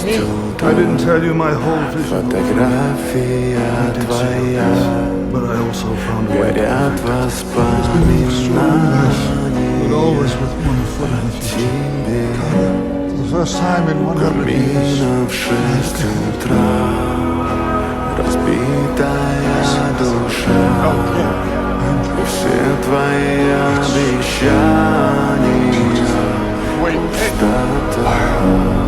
I didn't tell you my whole vision. Фотография твоя But I also found a way to горят perfect it. It's been extraordinary, but always with one foot in the future. тебе. For the first time in 100 years, Камина в 6 утра, разбитая душа, и все твои обещания пустота.